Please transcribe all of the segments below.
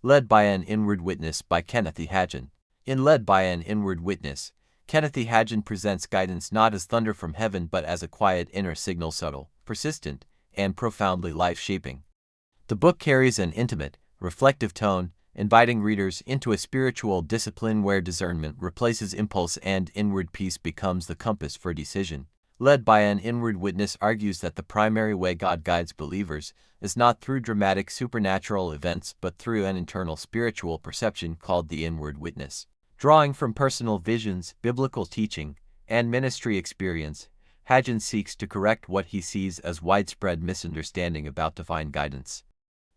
Led by an Inward Witness by Kenneth E. Hagin. In Led by an Inward Witness, Kenneth E. Hagin presents guidance not as thunder from heaven but as a quiet inner signal, subtle, persistent, and profoundly life-shaping. The book carries an intimate, reflective tone, inviting readers into a spiritual discipline where discernment replaces impulse and inward peace becomes the compass for decision. Led by an Inward Witness argues that the primary way God guides believers is not through dramatic supernatural events but through an internal spiritual perception called the inward witness. Drawing from personal visions, biblical teaching, and ministry experience, Hagin seeks to correct what he sees as widespread misunderstanding about divine guidance.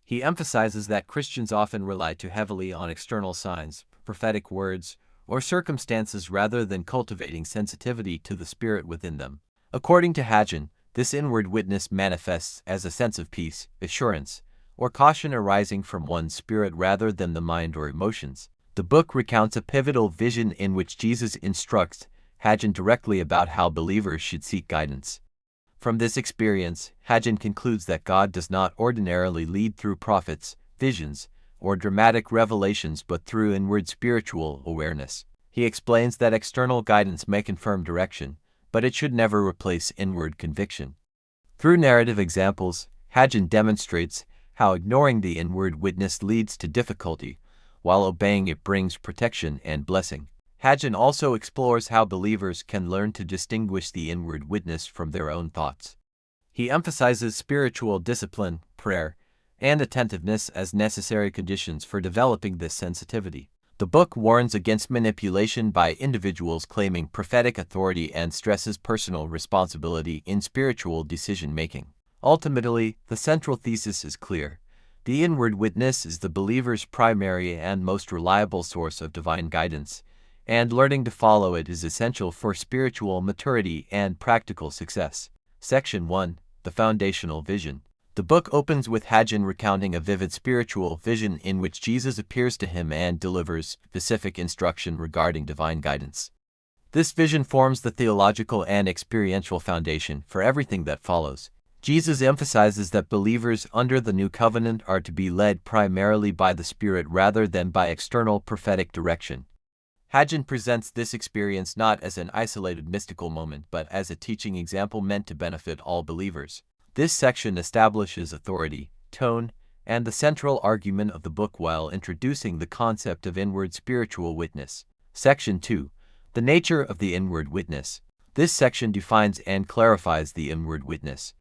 He emphasizes that Christians often rely too heavily on external signs, prophetic words, or circumstances rather than cultivating sensitivity to the spirit within them. According to Hagin, this inward witness manifests as a sense of peace, assurance, or caution arising from one's spirit rather than the mind or emotions. The book recounts a pivotal vision in which Jesus instructs Hagin directly about how believers should seek guidance. From this experience, Hagin concludes that God does not ordinarily lead through prophets, visions, or dramatic revelations but through inward spiritual awareness. He explains that external guidance may confirm direction, but it should never replace inward conviction. Through narrative examples, Hagin demonstrates how ignoring the inward witness leads to difficulty, while obeying it brings protection and blessing. Hagin also explores how believers can learn to distinguish the inward witness from their own thoughts. He emphasizes spiritual discipline, prayer, and attentiveness as necessary conditions for developing this sensitivity. The book warns against manipulation by individuals claiming prophetic authority and stresses personal responsibility in spiritual decision-making. Ultimately, the central thesis is clear. The inward witness is the believer's primary and most reliable source of divine guidance, and learning to follow it is essential for spiritual maturity and practical success. Section 1. The Foundational Vision. The book opens with Hagin recounting a vivid spiritual vision in which Jesus appears to him and delivers specific instruction regarding divine guidance. This vision forms the theological and experiential foundation for everything that follows. Jesus emphasizes that believers under the new covenant are to be led primarily by the Spirit rather than by external prophetic direction. Hagin presents this experience not as an isolated mystical moment but as a teaching example meant to benefit all believers. This section establishes authority, tone, and the central argument of the book while introducing the concept of inward spiritual witness. Section 2. The Nature of the Inward Witness. This section defines and clarifies the inward witness.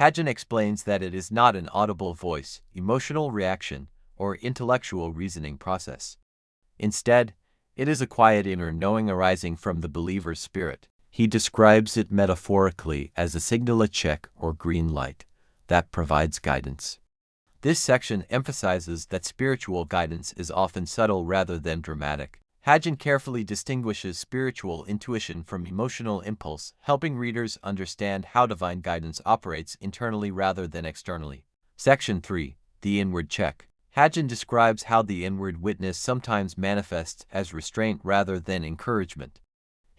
Hagin explains that it is not an audible voice, emotional reaction, or intellectual reasoning process. Instead, it is a quiet inner knowing arising from the believer's spirit. He describes it metaphorically as a signal, a check, or green light that provides guidance. This section emphasizes that spiritual guidance is often subtle rather than dramatic. Hagin carefully distinguishes spiritual intuition from emotional impulse, helping readers understand how divine guidance operates internally rather than externally. Section 3. The Inward Check. Hagin describes how the inward witness sometimes manifests as restraint rather than encouragement.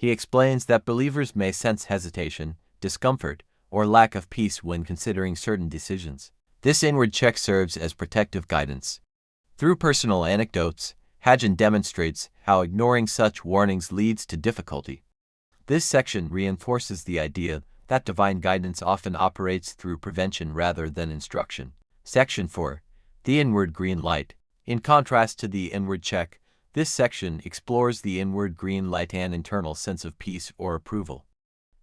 He explains that believers may sense hesitation, discomfort, or lack of peace when considering certain decisions. This inward check serves as protective guidance. Through personal anecdotes, Hagin demonstrates how ignoring such warnings leads to difficulty. This section reinforces the idea that divine guidance often operates through prevention rather than instruction. Section 4. The Inward Green Light. In contrast to the inward check, this section explores the inward green light and internal sense of peace or approval.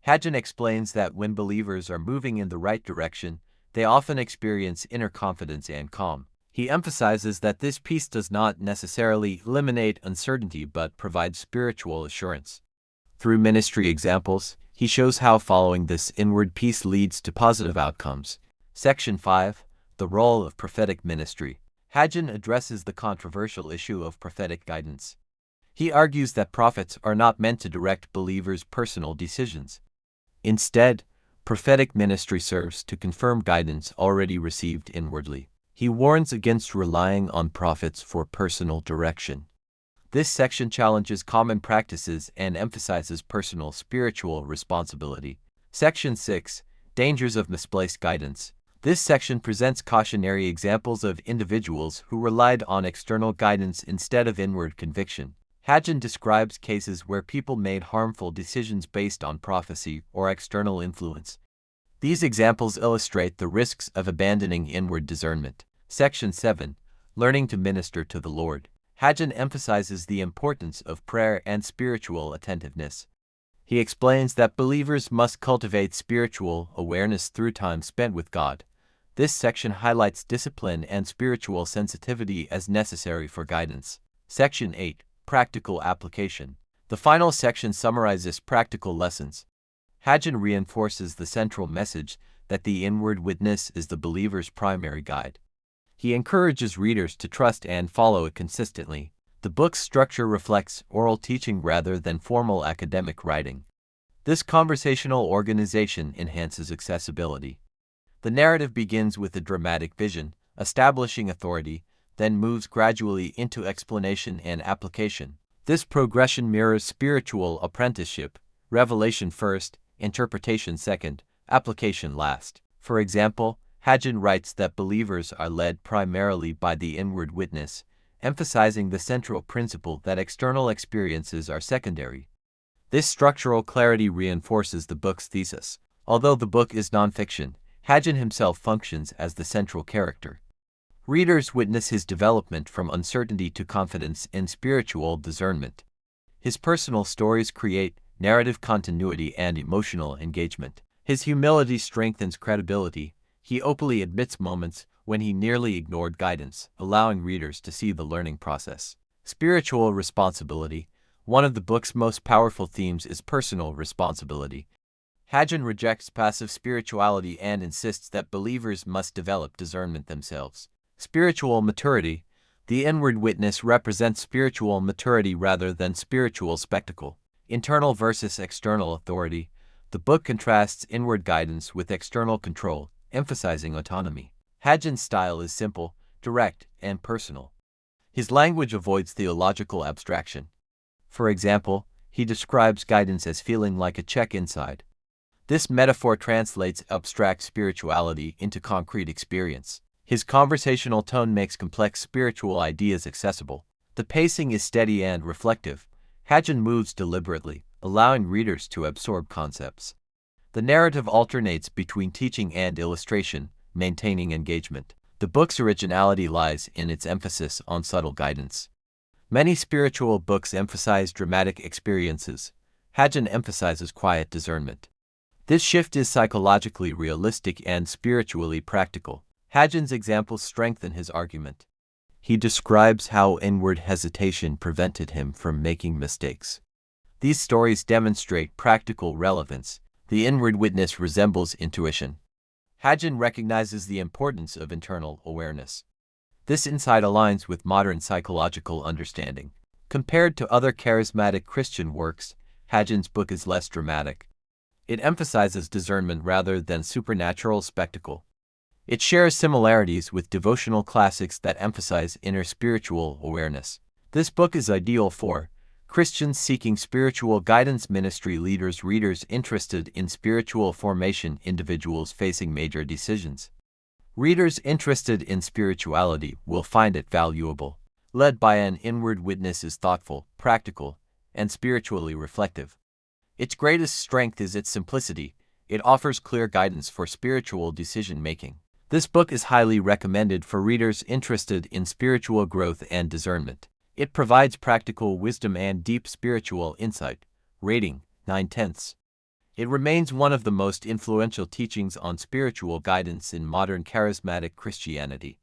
Hagin explains that when believers are moving in the right direction, they often experience inner confidence and calm. He emphasizes that this peace does not necessarily eliminate uncertainty but provides spiritual assurance. Through ministry examples, he shows how following this inward peace leads to positive outcomes. Section 5. The Role of Prophetic Ministry. Hagin addresses the controversial issue of prophetic guidance. He argues that prophets are not meant to direct believers' personal decisions. Instead, prophetic ministry serves to confirm guidance already received inwardly. He warns against relying on prophets for personal direction. This section challenges common practices and emphasizes personal spiritual responsibility. Section 6. Dangers of Misplaced Guidance. This section presents cautionary examples of individuals who relied on external guidance instead of inward conviction. Hagin describes cases where people made harmful decisions based on prophecy or external influence. These examples illustrate the risks of abandoning inward discernment. Section 7. Learning to minister to the Lord. Hagin emphasizes the importance of prayer and spiritual attentiveness. He explains that believers must cultivate spiritual awareness through time spent with God. This section highlights discipline and spiritual sensitivity as necessary for guidance. Section 8. Practical application. The final section summarizes practical lessons. Hagin reinforces the central message that the inward witness is the believer's primary guide. He encourages readers to trust and follow it consistently. The book's structure reflects oral teaching rather than formal academic writing. This conversational organization enhances accessibility. The narrative begins with a dramatic vision, establishing authority, then moves gradually into explanation and application. This progression mirrors spiritual apprenticeship: revelation first, interpretation second, application last. For example, Hagin writes that believers are led primarily by the inward witness, emphasizing the central principle that external experiences are secondary. This structural clarity reinforces the book's thesis. Although the book is nonfiction, Hagin himself functions as the central character. Readers witness his development from uncertainty to confidence in spiritual discernment. His personal stories create narrative continuity and emotional engagement. His humility strengthens credibility. He openly admits moments when he nearly ignored guidance, allowing readers to see the learning process. Spiritual responsibility. One of the book's most powerful themes is personal responsibility. Hagin rejects passive spirituality and insists that believers must develop discernment themselves. Spiritual maturity. The inward witness represents spiritual maturity rather than spiritual spectacle. Internal versus external authority. The book contrasts inward guidance with external control, emphasizing autonomy. Hagin's style is simple, direct, and personal. His language avoids theological abstraction. For example, he describes guidance as feeling like a check inside. This metaphor translates abstract spirituality into concrete experience. His conversational tone makes complex spiritual ideas accessible. The pacing is steady and reflective. Hagin moves deliberately, allowing readers to absorb concepts. The narrative alternates between teaching and illustration, maintaining engagement. The book's originality lies in its emphasis on subtle guidance. Many spiritual books emphasize dramatic experiences. Hagin emphasizes quiet discernment. This shift is psychologically realistic and spiritually practical. Hagin's examples strengthen his argument. He describes how inward hesitation prevented him from making mistakes. These stories demonstrate practical relevance. The inward witness resembles intuition. Hagin recognizes the importance of internal awareness. This insight aligns with modern psychological understanding. Compared to other charismatic Christian works, Hagin's book is less dramatic. It emphasizes discernment rather than supernatural spectacle. It shares similarities with devotional classics that emphasize inner spiritual awareness. This book is ideal for Christians seeking spiritual guidance, ministry leaders, readers interested in spiritual formation, individuals facing major decisions. Readers interested in spirituality will find it valuable. Led by an inward witness is thoughtful, practical, and spiritually reflective. Its greatest strength is its simplicity. It offers clear guidance for spiritual decision-making. This book is highly recommended for readers interested in spiritual growth and discernment. It provides practical wisdom and deep spiritual insight. Rating: 9/10. It remains one of the most influential teachings on spiritual guidance in modern charismatic Christianity.